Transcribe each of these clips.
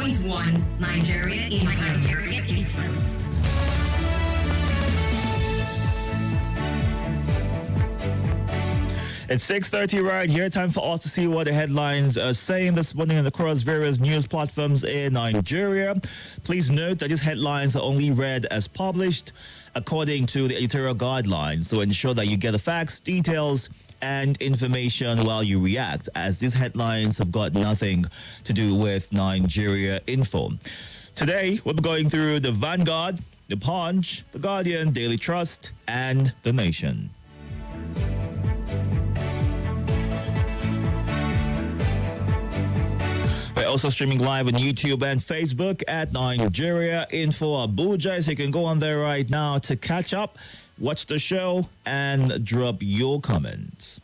101.1 Nigeria Info. It's 6:30 right here. Time for us to see what the headlines are saying this morning across various news platforms in Nigeria. Please note that these headlines are only read as published according to the editorial guidelines. So ensure that you get the facts, details, and information while you react, as these headlines have got nothing to do with Nigeria Info. Today, we'll be going through the Vanguard, the Punch, the Guardian, Daily Trust, and the Nation. We're also streaming live on YouTube and Facebook at Nigeria Info Abuja. So you can go on there right now to catch up, watch the show, and drop your comments.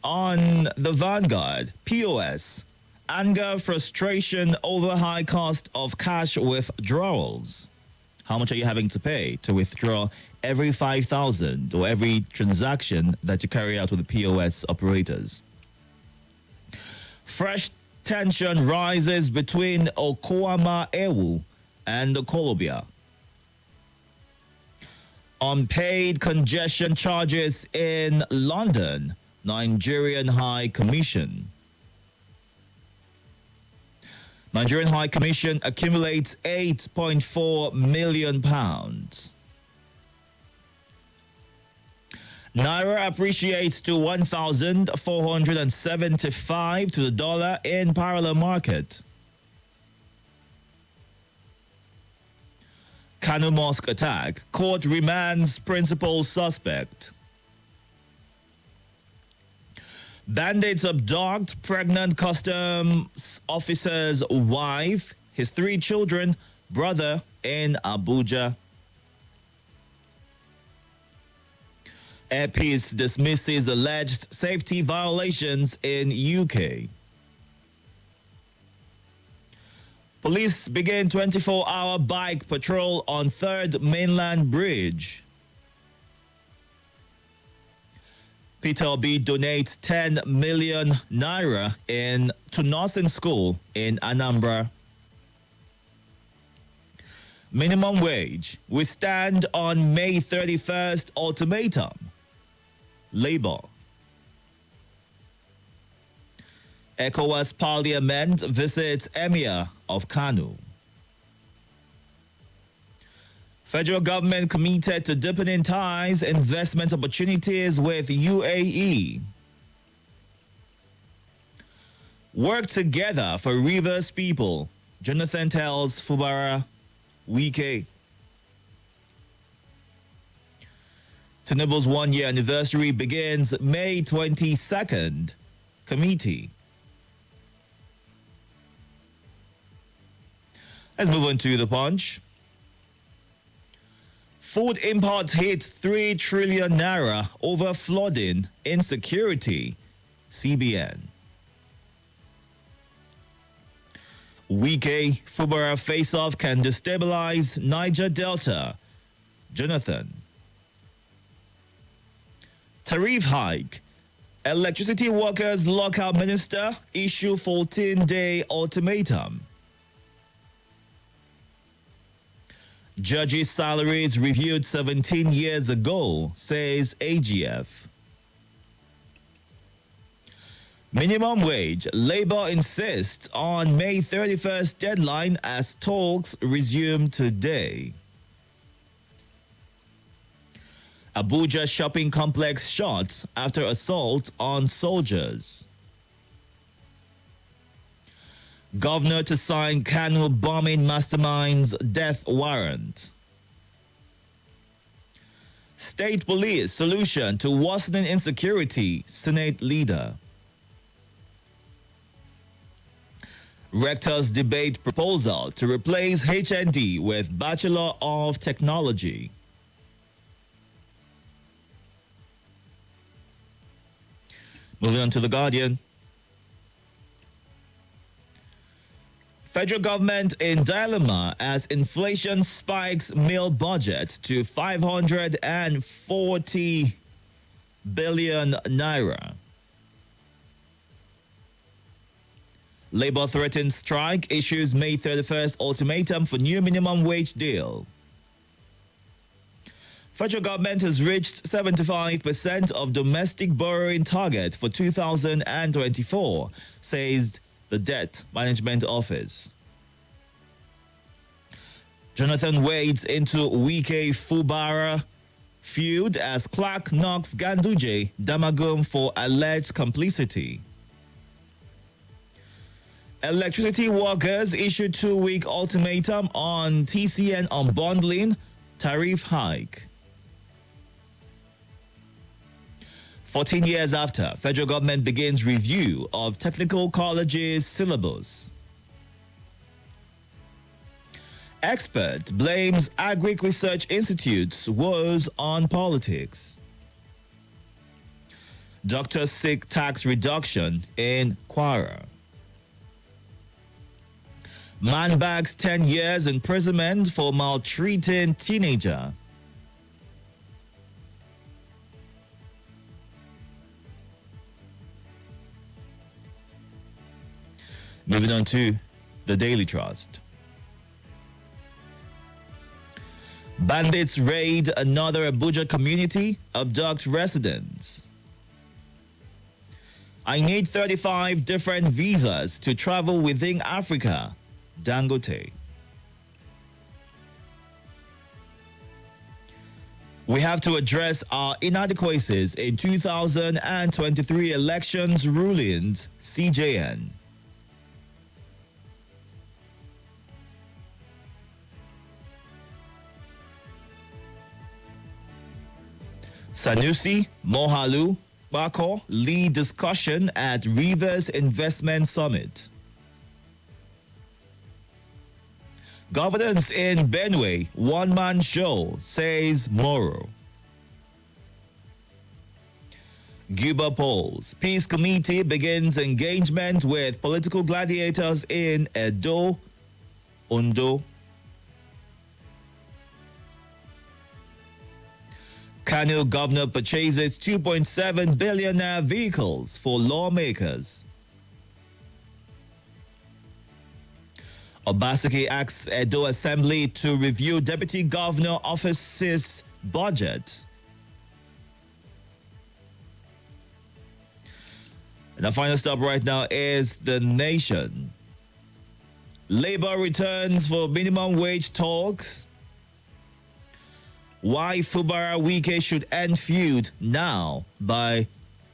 On the Vanguard, POS, anger, frustration over high cost of cash withdrawals. How much are you having to pay to withdraw every 5,000 or every transaction that you carry out with the POS operators? Fresh tension rises between Okwama Ewu and Kolobia. Unpaid congestion charges in London, Nigerian High Commission. Nigerian High Commission accumulates £8.4 million. Naira appreciates to 1,475 to the dollar in parallel market. Kano Mosque attack. Court remands principal suspect. Bandits abduct pregnant customs officer's wife, his 3 children, brother in Abuja. Air Peace dismisses alleged safety violations in UK. Police begin 24-hour bike patrol on 3rd Mainland Bridge. Peter Obi donates 10 million naira to nursing school in Anambra. Minimum wage. We stand on May 31st ultimatum. Labour. ECOWAS Parliament visits Emir of Kano. Federal government committed to deepening ties, investment opportunities with UAE. Work together for Rivers people, Jonathan tells Fubara Wike. Tinubu's 1-year anniversary begins May 22nd. Committee. Let's move on to the Punch. Food imports hit 3 trillion naira over flooding, insecurity. CBN. Wike, Fubara face-off can destabilize Niger Delta. Jonathan. Tariff hike. Electricity workers lockout minister issue 14-day ultimatum. Judges' salaries reviewed 17 years ago, says AGF. Minimum wage. Labour insists on May 31st deadline as talks resume today. Abuja shopping complex shot after assault on soldiers. Governor to sign Kano bombing mastermind's death warrant. State police solution to worsening insecurity, Senate leader. Rectors debate proposal to replace HND with Bachelor of Technology. Moving on to The Guardian. Federal government in dilemma as inflation spikes meal budget to 540 billion naira. Labour threatens strike, issues May 31st ultimatum for new minimum wage deal. Federal government has reached 75% of domestic borrowing target for 2024, says the Debt Management Office. Jonathan wades into Wike Fubara feud as Clark knocks Ganduje Damagum for alleged complicity. Electricity workers issued 2-week ultimatum on TCN unbundling tariff hike. 14 years after, federal government begins review of technical colleges syllabus. Expert blames Agric Research Institute's woes on politics. Doctors seek tax reduction in Kwara. Man bags 10 years imprisonment for maltreating teenager. Moving on to the Daily Trust. Bandits raid another Abuja community, abduct residents. I need 35 different visas to travel within Africa, Dangote. We have to address our inadequacies in 2023 elections rulings, CJN. Sanusi, Mohalu, Bako lead discussion at Rivers Investment Summit. Governance in Benue, one-man show, says Moro. Guba polls. Peace Committee begins engagement with political gladiators in Edo, Ondo. Kano governor purchases 2.7 billion naira vehicles for lawmakers. Obaseki asks Edo Assembly to review Deputy Governor Office's budget. And the final stop right now is The Nation. Labour returns for minimum wage talks. Why Fubara Wike should end feud now by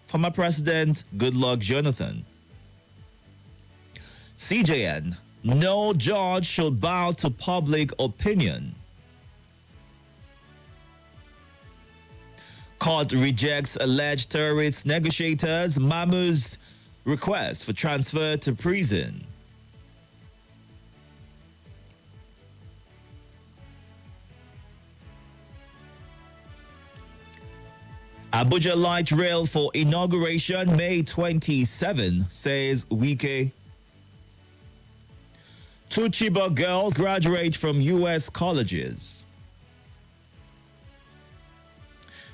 former President Goodluck Jonathan. CJN, no judge should bow to public opinion. Court rejects alleged terrorist negotiators Mamu's request for transfer to prison. Abuja light rail for inauguration May 27, says Wike. 2 Chibok girls graduate from U.S. colleges.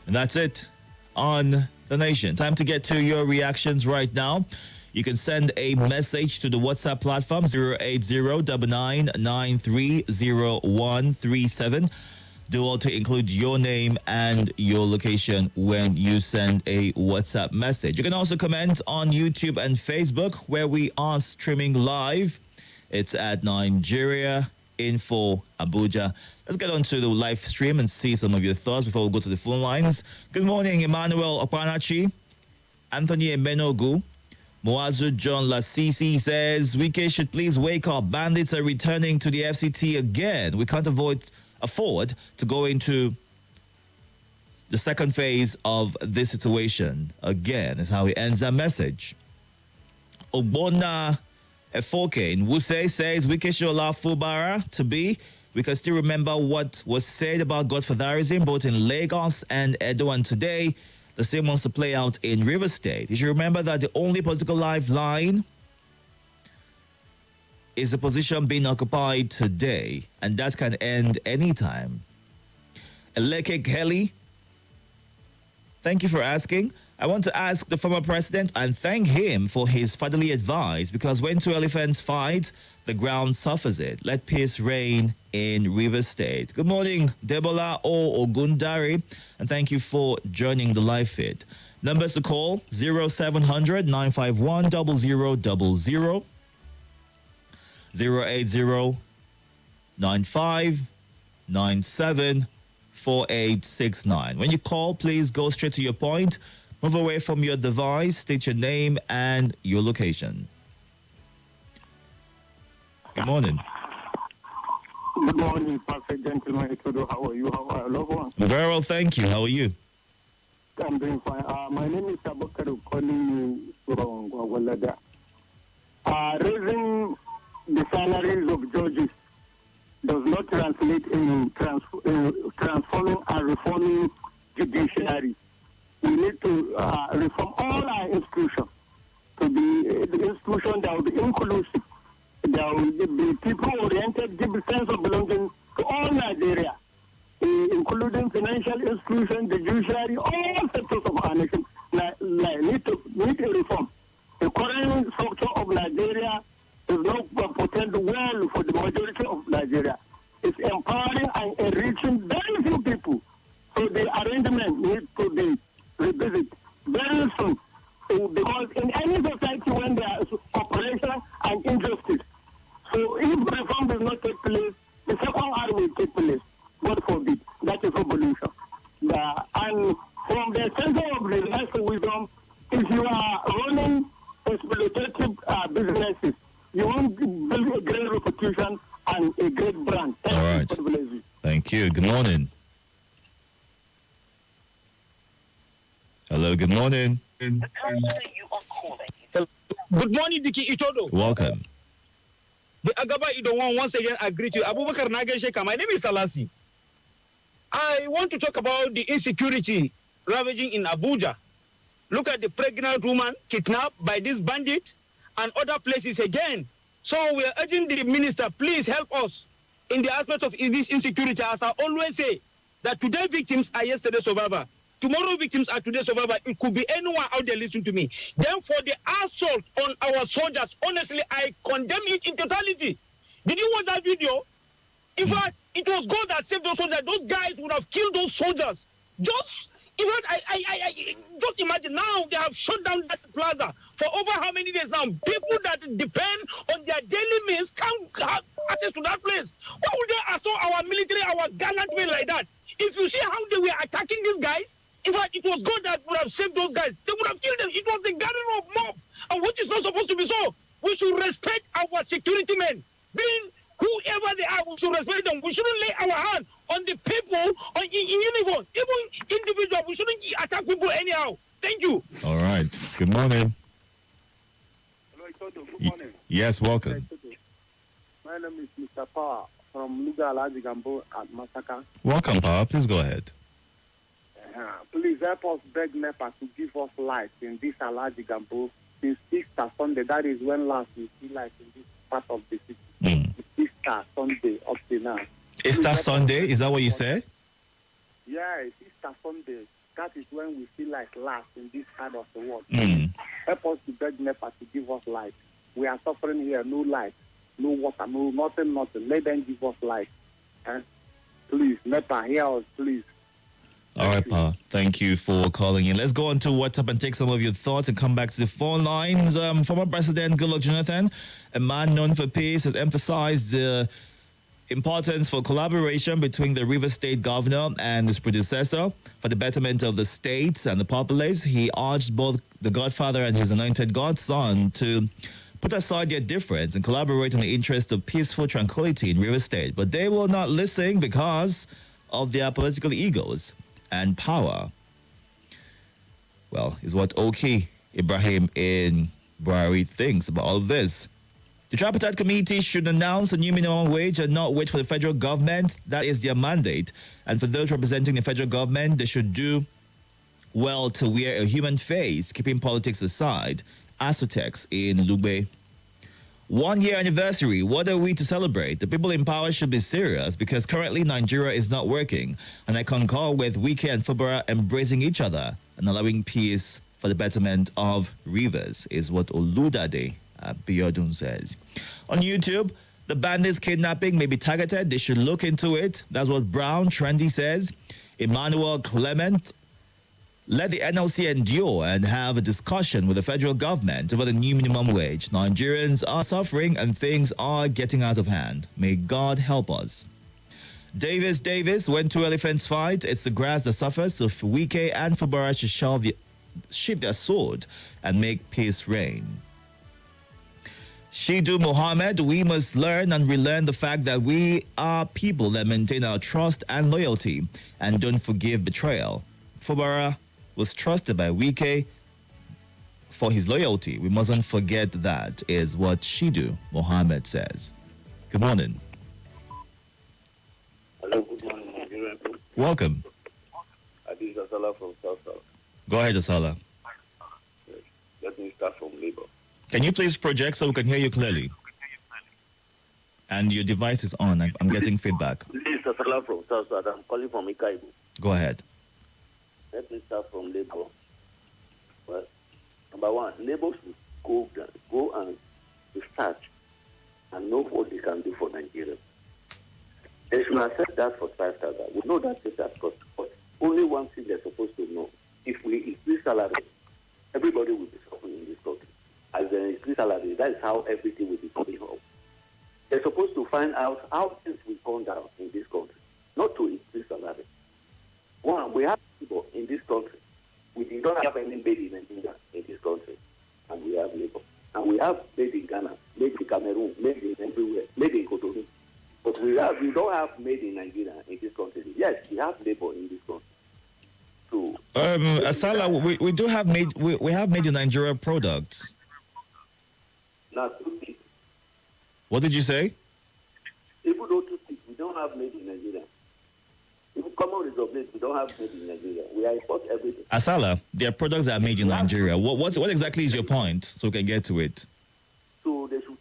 And that's it on The Nation. Time to get to your reactions right now. You can send a message to the WhatsApp platform 080-9993-0137. Do all to include your name and your location when you send a WhatsApp message. You can also comment on YouTube and Facebook where we are streaming live. It's at Nigeria Info Abuja. Let's get on to the live stream and see some of your thoughts before we go to the phone lines. Good morning, Emmanuel Opanachi, Anthony Emenogu. Moazu John Lasisi says, Wike should please wake up. Bandits are returning to the FCT again. We can't afford to go into the second phase of this situation again, is how he ends that message. Ogbonna Efoke in Wuse says Wike should allow Fubara to be. We can still remember what was said about godfatherism both in Lagos and Edo, and today the same wants to play out in River State. You should remember that the only political lifeline is the position being occupied today, and that can end anytime. Eleke Kelly, thank you for asking. I want to ask the former president and thank him for his fatherly advice because when two elephants fight, the ground suffers it. Let peace reign in Rivers State. Good morning, Debola O. Ogundari, and thank you for joining the live feed. Numbers to call 0700 951 0000, 080 95 97 4869. When you call, please go straight to your point. Move away from your device, state your name and your location. Good morning. Good morning, perfect gentleman. Itodo, how are you? How are your loved ones? Very well, thank you. How are you? I'm doing fine. My name is Abubakar, calling you from Gwagwalada. Raising the salaries of judges does not translate in transforming and reforming judiciary. We need to reform all our institutions to be the institution that will be inclusive, that will be people-oriented, give a sense of belonging to all Nigeria, including financial institutions, the judiciary, all sectors of our nation need a reform. The current structure of Nigeria is not portend well for the majority of Nigeria. It's empowering and enriching very few people. So the arrangement needs to be revisit very soon. Because in any society when there is oppression and injustice, so if reform does not take place, the second R will take place. God forbid. That is evolution. And from the center of the life wisdom, if you are running exploitative businesses, you want to build a great reputation and a great brand. All right. Thank you. Good morning. Hello, good morning. The person you are calling. Good morning, Diki Itodo. Welcome. The Agaba Ido one once again agree to you. Abubakar Nagesheka. My name is Salasi. I want to talk about the insecurity ravaging in Abuja. Look at the pregnant woman kidnapped by this bandit and other places again. So we are urging the minister, please help us in the aspect of this insecurity. As I always say, that today victims are yesterday survivor. Tomorrow victims are today survivor. It could be anyone out there listening to me. Then for the assault on our soldiers, honestly, I condemn it in totality. Did you watch that video? In fact, it was God that saved those soldiers. Those guys would have killed those soldiers. In fact, I just imagine now they have shut down that plaza for over how many days now? People that depend on their daily means can't have access to that place. Why would they assault our military, our gallant men like that? If you see how they were attacking these guys, in fact, it was God that would have saved those guys. They would have killed them. It was the gathering of mob, and which is not supposed to be so. We should respect our security men. Being whoever they are, we should respect them. We shouldn't lay our hand on the people in uniform. Even individual, we shouldn't attack people anyhow. Thank you. All right. Good morning. Hello, Itodo. Good morning. Yes, welcome. My name is Mr. Power from Luga Alaji Gambo at Masaka. Welcome, Papa. Please go ahead. Please help us beg NEPA to give us light in this Alaji Gambo since Easter Sunday. That is when last we see light in this part of the city. Easter Sunday up to now. Easter Sunday, is that what you said? Yeah, it's Easter Sunday. That is when we see light last in this part of the world. Help us to beg NEPA to give us light. We are suffering here, no light, no water, no nothing. Let them give us light. Please, NEPA, hear us, please. All right, Pa. Thank you for calling in. Let's go on to WhatsApp and take some of your thoughts and come back to the phone lines. Former President Goodluck Jonathan, a man known for peace, has emphasized the importance for collaboration between the Rivers State governor and his predecessor for the betterment of the state and the populace. He urged both the Godfather and his anointed godson to put aside their difference and collaborate in the interest of peaceful tranquility in Rivers State. But they will not listen because of their political egos and power. Well, is what Oki Ibrahim in Buhari thinks about all of this. The Tripartite Committee should announce a new minimum wage and not wait for the federal government. That is their mandate. And for those representing the federal government, they should do well to wear a human face, keeping politics aside. Asotex in Lugbe. 1 year anniversary. What are we to celebrate? The people in power should be serious because currently Nigeria is not working. And I concur with Wike and Fubara embracing each other and allowing peace for the betterment of rivers, is what Oludade Biodun says. On YouTube, the bandits kidnapping may be targeted. They should look into it. That's what Brown Trendy says. Emmanuel Clement, let the NLC endure and have a discussion with the federal government over the new minimum wage. Nigerians are suffering and things are getting out of hand. May God help us. Davis, when two elephants fight, it's the grass that suffers. So Wike and Fubara should sheathe their sword and make peace reign. Shidu Mohammed, we must learn and relearn the fact that we are people that maintain our trust and loyalty and don't forgive betrayal. Fubara was trusted by Wike for his loyalty. We mustn't forget that, is what Shidu Mohammed says. Good morning. Hello, good morning, Nigerian. Welcome. This is Asala from South. Go ahead, Asala. Yes. Let me start from Labour. Can you please project so we can hear you clearly? And your device is on. I'm getting feedback. This is Asala from South. I'm calling from Ikaibu. Go ahead. Let me start from Labour. Well, number one, Labour should go and research and know what they can do for Nigeria. They should accept that for 5,000. We know that this has cost, but only one thing they're supposed to know. If we increase salary, everybody will be suffering in this country. As they increase salary, that is how everything will be coming up. They're supposed to find out how things will come down in this country, not to increase salary. One, we have people in this country. We don't have any made in Nigeria in this country, and we have labor. And we have made in Ghana, made in Cameroon, made in everywhere, made in Cotonou. But we don't have made in Nigeria in this country. Yes, we have labor in this country. So, Asala, we do have we have made in Nigeria products. now, toothpick. What did you say? Even though toothpick, we don't have made in Nigeria. Even common resolve, we don't have made in Nigeria. We import everything. Asala, there are products that are made in Nigeria. What exactly is your point, so we can get to it? So they should.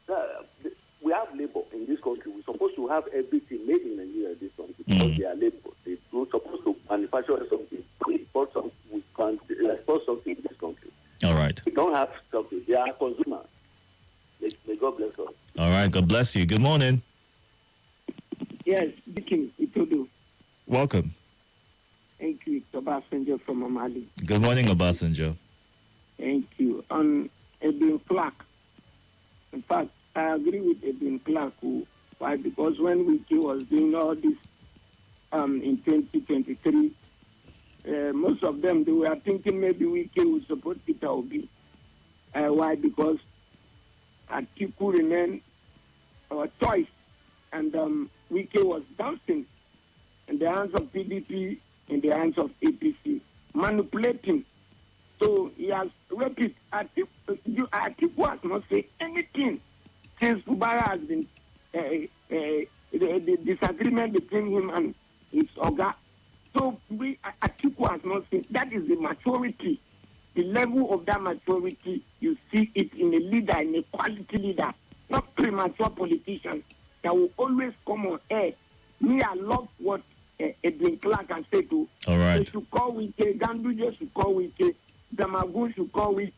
We have labor in this country. We're supposed to have everything made in Nigeria in this country because they are labor. They're supposed to manufacture something. We import something. We can export something in this country. All right. We don't have something. They are consumers. May God bless us. All right. God bless you. Good morning. Yes, speaking, Itodo. Welcome. Thank you, Tobasanjo from Amali. Good morning, Obasanjo. Thank you. On Edwin Clark. In fact, I agree with Edwin Clark. Why? Because when Wiki was doing all this in 2023, most of them, they were thinking maybe Wiki would support Peter Obi. Why? Because Atiku remained our choice. And Wiki was dancing in the hands of PDP, in the hands of APC, manipulating. So he has repeated, Atiku has not said anything since Fubara has been the disagreement between him and his Oga. So Atiku has not said. That is the maturity. The level of that maturity, you see it in a leader, in a quality leader, not premature politicians that will always come on air. Me, I love what Edwin Clark has said to. All right. They should call Wike, Ganduje should call Wike, Damagun should call Wike.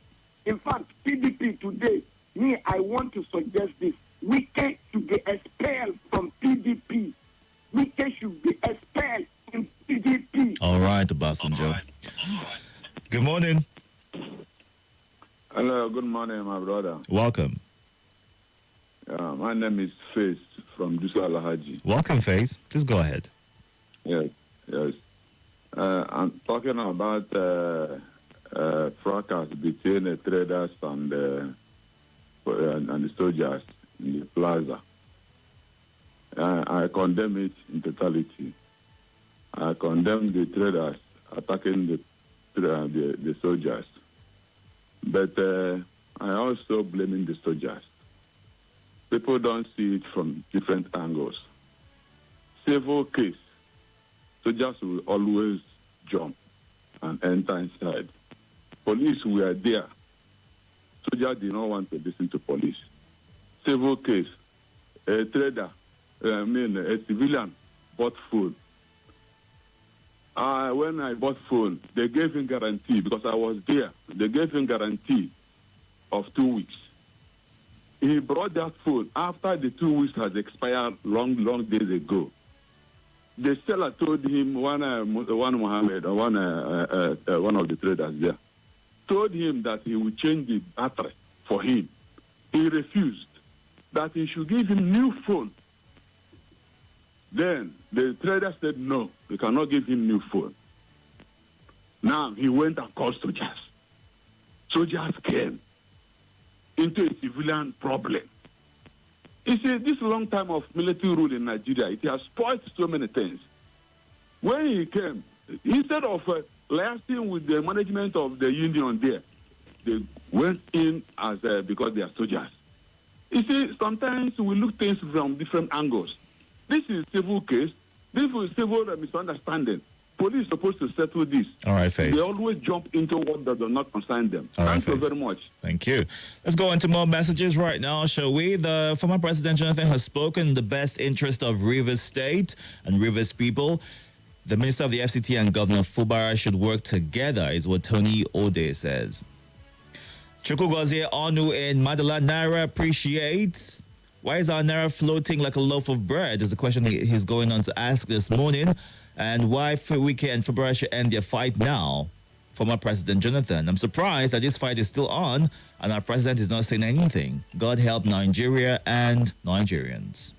In fact, PDP today, me, I want to suggest this. Wike should be expelled from PDP. Wike should be expelled in PDP. All right, Obasanjo. Good morning. Hello, good morning, my brother. Welcome. My name is Faith from Dusa Alhaji. Welcome, Faith. Please go ahead. Yes. I'm talking about fracas between the traders and the soldiers in the plaza. I condemn it in totality. I condemn the traders attacking the soldiers. But I also blaming the soldiers. People don't see it from different angles. Civil case, soldiers will always jump and enter inside. Police were there. Soldiers did not want to listen to police. Civil case, a trader, a civilian bought food. when I bought phone, they gave him guarantee because I was there. They gave him guarantee of 2 weeks. He brought that phone after the 2 weeks has expired long days ago. The seller told him, one Mohammed, one of the traders there, told him that he would change the battery for him. He refused, that he should give him new phone. Then the trader said, no, we cannot give him new phone. Now he went and called soldiers. Soldiers came into a civilian problem. You see, this long time of military rule in Nigeria, it has spoiled so many things. When he came, instead of liaising with the management of the union there, they went in as because they are soldiers. You see, sometimes we look things from different angles. This is civil case. This is civil misunderstanding. Police is supposed to settle this. All right, Faith. They always jump into what does not concern them. All right, Thank you Faith. very much. Thank you. Let's go into more messages right now, shall we? The former President Jonathan has spoken in the best interest of Rivers State and Rivers people. The Minister of the FCT and Governor Fubara should work together, is what Tony Ode says. Chukwugozie Onu in Madala Naira appreciates. Why is our Naira floating like a loaf of bread? Is the question he's going on to ask this morning. And why Wike and Fubara should end their fight now? Former President Jonathan. I'm surprised that this fight is still on and our president is not saying anything. God help Nigeria and Nigerians.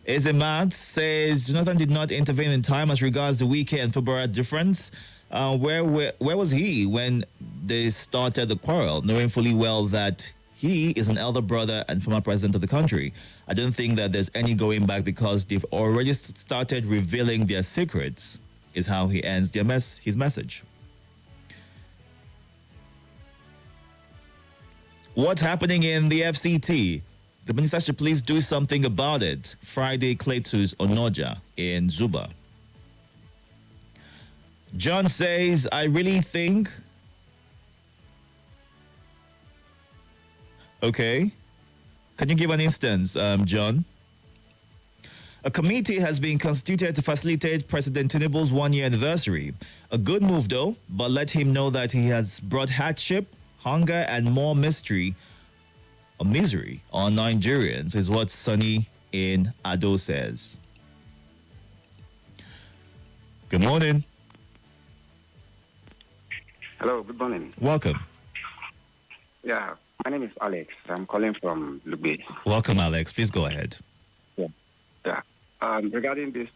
Ezemat says Jonathan did not intervene in time as regards the Wike and Fubara difference. Where was he when they started the quarrel, knowing fully well that he is an elder brother and former president of the country? I don't think that there's any going back because they've already started revealing their secrets, is how he ends his message. What's happening in the FCT? The minister should please do something about it. Friday, Cletus Onoja in Zuba. John says, I really think... Okay. Can you give an instance, John? A committee has been constituted to facilitate President Tinubu's one-year anniversary. A good move, though, but let him know that he has brought hardship, hunger, and more misery on Nigerians, is what Sonny in Ado says. Good morning. Hello, good morning. Welcome. Yeah, my name is Alex. I'm calling from Lugbe. Welcome, Alex. Please go ahead. Yeah. Regarding this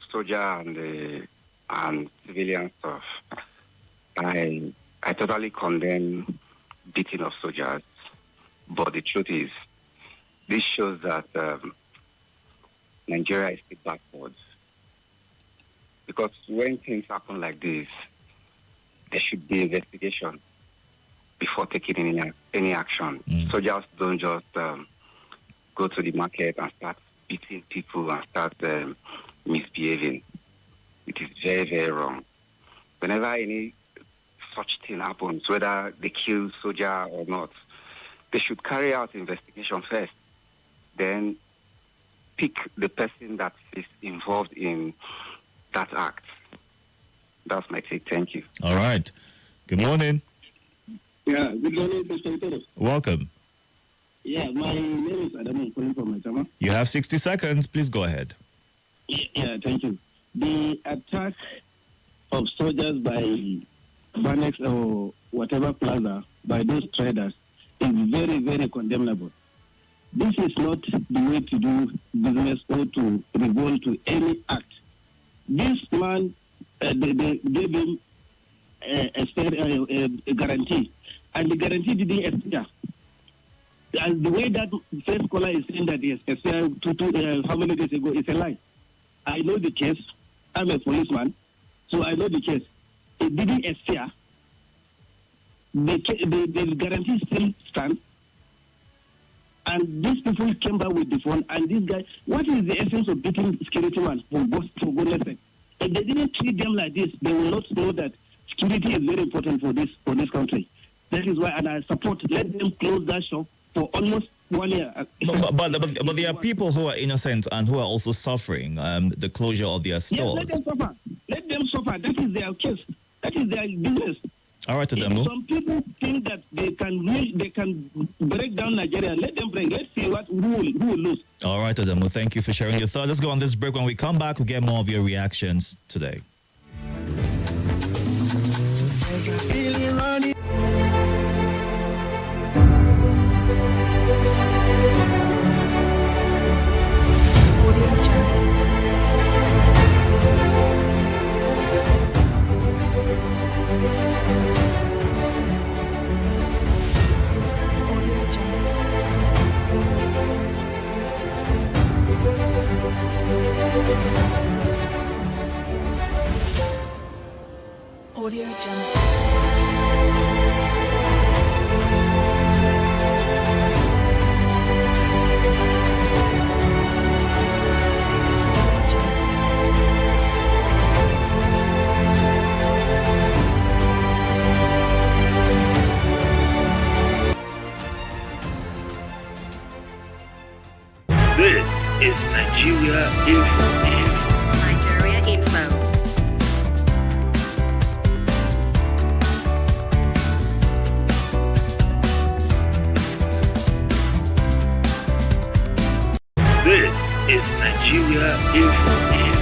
soldier and civilian stuff, I totally condemn beating of soldiers. But the truth is, this shows that Nigeria is still backwards. Because when things happen like this, there should be investigation before taking any action. Soldiers don't just go to the market and start beating people and start misbehaving. It is very, very wrong. Whenever any such thing happens, whether they kill soldier or not, they should carry out investigation first, then pick the person that is involved in that act. That's my take. Thank you. All right. Good morning. Yeah, good morning, Mr. Itodo. Welcome. Yeah, my name is Adam. I'm calling from Maitama. You have 60 seconds. Please go ahead. Yeah, thank you. The attack of soldiers by Banex or whatever plaza by those traders is very, very condemnable. This is not the way to do business or to revolt to any act. This man, they gave him a guarantee, and the guarantee didn't expire. And the way that first caller is saying that he expired how many days ago is a lie. I know the case. I'm a policeman, so I know the case. It didn't expire. The guarantee still stands. And these people came back with the phone, and this guy, what is the essence of beating security man for goodness sake? If they didn't treat them like this, they will not know that security is very important for this country. That is why, and I support, let them close that shop for almost 1 year. But there are people who are innocent and who are also suffering the closure of their Yes, stores. let them suffer. Let them suffer. That is their case. That is their business. All right, Adamu. Some people think that they can break down Nigeria. Let them break. Let's see who will lose. All right, Adamu. Thank you for sharing your thoughts. Let's go on this break. When we come back, we'll get more of your reactions today. Audio Jungle. This is Nigeria Info. Nigeria Info. This is Nigeria Info.